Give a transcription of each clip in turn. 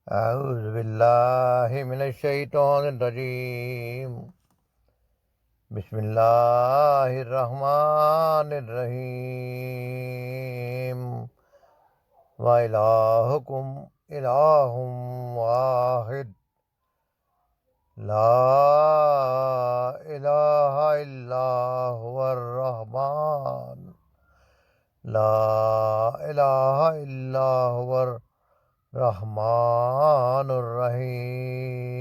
أعوذ بالله من الشيطان الرجيم. بسم الله الرحمن الرحيم. وإلهكم إله واحد لا إله إلا هو الرحمن لا إله إلا هو الرحمن الرحیم.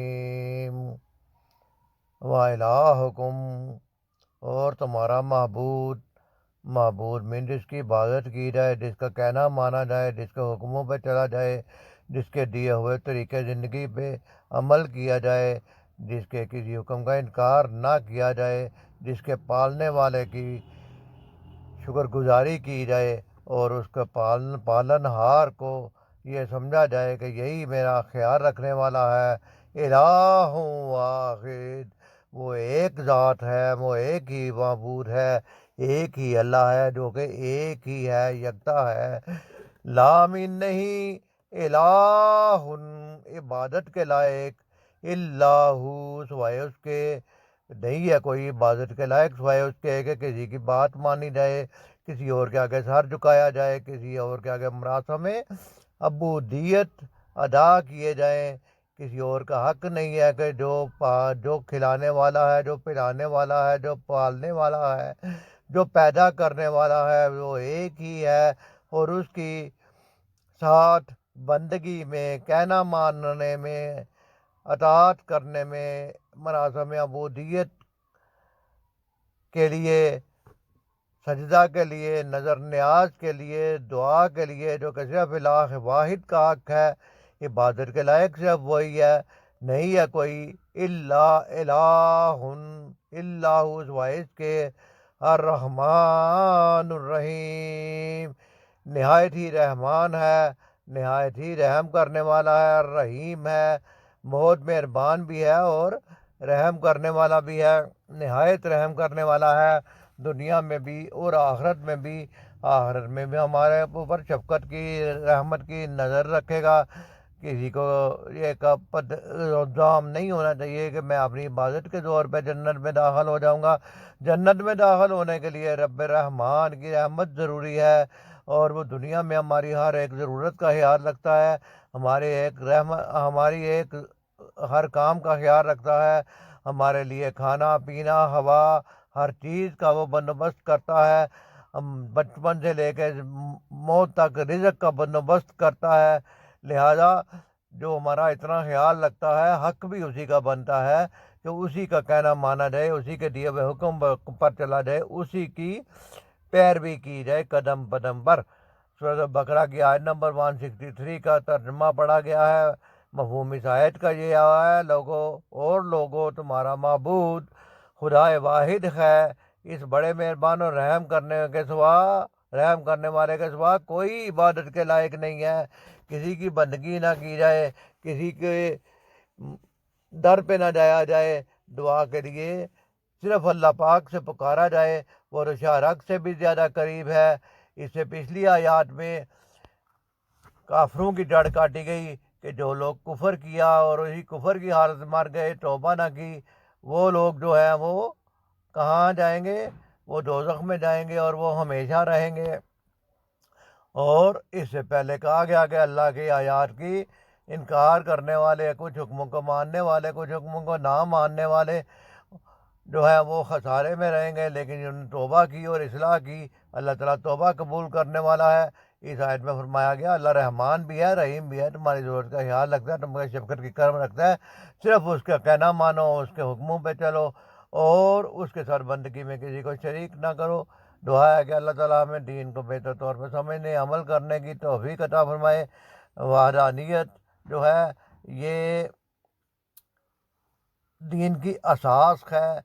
وَإِلَٰهُكُمْ، اور تمہارا معبود من جس کی عبادت کی جائے، جس کا کہنا مانا جائے، جس کے حکموں پہ چلا جائے، جس کے دیے ہوئے طریقے زندگی پہ عمل کیا جائے، جس کے کسی حکم کا انکار نہ کیا جائے، جس کے پالنے والے کی شکر گزاری کی جائے، اور اس کے پالن ہار کو یہ سمجھا جائے کہ یہی میرا خیال رکھنے والا ہے. الہ واحد، وہ ایک ذات ہے، وہ ایک ہی معبود ہے، ایک ہی اللہ ہے جو کہ ایک ہی ہے، یکتا ہے. لامین نہیں، الہ، عبادت کے لائق، اللہ، سوائے اس کے نہیں ہے کوئی عبادت کے لائق سوائے اس کے کہ کسی کی بات مانی جائے، کسی اور کے آگے سر جھکایا جائے، کسی اور کے آگے مراسم عبودیت ادا کیے جائیں. کسی اور کا حق نہیں ہے کہ جو کھلانے والا ہے، جو پلانے والا ہے، جو پالنے والا ہے، جو پیدا کرنے والا ہے، وہ ایک ہی ہے. اور اس کی ساتھ بندگی میں، کہنا ماننے میں، اطاعت کرنے میں، مراسم عبودیت کے لیے، سجدہ کے لیے، نظر نیاز کے لیے، دعا کے لیے، جو کہ صرف الہ واحد کا حق ہے، عبادت کے لائق صرف وہی ہے، نہیں ہے کوئی. الہ وائس کے الرحمن الرحیم، نہایت ہی رحمان ہے، نہایت ہی رحم کرنے والا ہے، الرحیم ہے، بہت مہربان بھی ہے اور رحم کرنے والا بھی ہے، نہایت رحم کرنے والا ہے، دنیا میں بھی اور آخرت میں بھی. آخرت میں بھی ہمارے اوپر شفقت کی، رحمت کی نظر رکھے گا. کسی کو یہ الزام نہیں ہونا چاہیے کہ میں اپنی عبادت کے طور پہ جنت میں داخل ہو جاؤں گا. جنت میں داخل ہونے کے لیے رب رحمان کی رحمت ضروری ہے، اور وہ دنیا میں ہماری ہر ایک ضرورت کا خیال رکھتا ہے، ہماری ایک ہر کام کا خیال رکھتا ہے، ہمارے لیے کھانا پینا ہوا ہر چیز کا وہ بندوبست کرتا ہے. ہم بچپن سے لے کے موت تک رزق کا بندوبست کرتا ہے. لہذا جو ہمارا اتنا خیال رکھتا ہے، حق بھی اسی کا بنتا ہے کہ اسی کا کہنا مانا جائے، اسی کے دیے ہوئے حکم پر چلا جائے، اسی کی پیروی کی جائے قدم قدم پر. سورۃ بقرہ کی آیت نمبر 163 کا ترجمہ پڑھا گیا ہے. مفہوم اس آیت کا یہ ہے، لوگوں تمہارا معبود خدا واحد ہے، اس بڑے مہربان اور رحم کرنے والے کے سوا کوئی عبادت کے لائق نہیں ہے. کسی کی بندگی نہ کی جائے، کسی کے در پہ نہ جایا جائے. دعا کے لیے صرف اللہ پاک سے پکارا جائے، وہ رشا رگ سے بھی زیادہ قریب ہے. اس سے پچھلی آیات میں کافروں کی جڑ کاٹی گئی کہ جو لوگ کفر کیا اور اسی کفر کی حالت مر گئے، توبہ نہ کی، وہ لوگ جو ہیں وہ کہاں جائیں گے؟ وہ دوزخ میں جائیں گے اور وہ ہمیشہ رہیں گے. اور اس سے پہلے کہا گیا کہ اللہ کی آیات کی انکار کرنے والے، کچھ حکموں کو ماننے والے، کچھ حکموں کو نہ ماننے والے جو ہے وہ خسارے میں رہیں گے، لیکن جنہوں نے توبہ کی اور اصلاح کی، اللہ تعالیٰ توبہ قبول کرنے والا ہے. اس آیت میں فرمایا گیا اللہ رحمان بھی ہے، رحیم بھی ہے، تمہاری ضرورت کا خیال رکھتا ہے، تمہاری شفقت کی کرم رکھتا ہے. صرف اس کا کہنا مانو، اس کے حکموں پہ چلو اور اس کے ساتھ بندگی میں کسی کو شریک نہ کرو. دعا ہے کہ اللہ تعالیٰ ہمیں دین کو بہتر طور پہ سمجھنے، عمل کرنے کی توفیق عطا فرمائے. وحدانیت جو ہے یہ دین کی اساس ہے،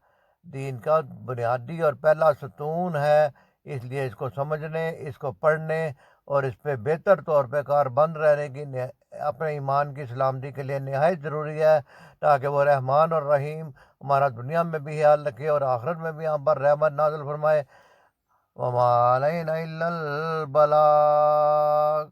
دین کا بنیادی اور پہلا ستون ہے. اس لیے اس کو سمجھنے، اس کو پڑھنے اور اس پہ بہتر طور پہ کاربند رہنے کی اپنے ایمان کی سلامتی کے لیے نہایت ضروری ہے، تاکہ وہ رحمان اور رحیم ہمارا دنیا میں بھی خیال رکھے اور آخرت میں بھی ہم پر رحمت نازل فرمائے. وما علینا الا البلاغ.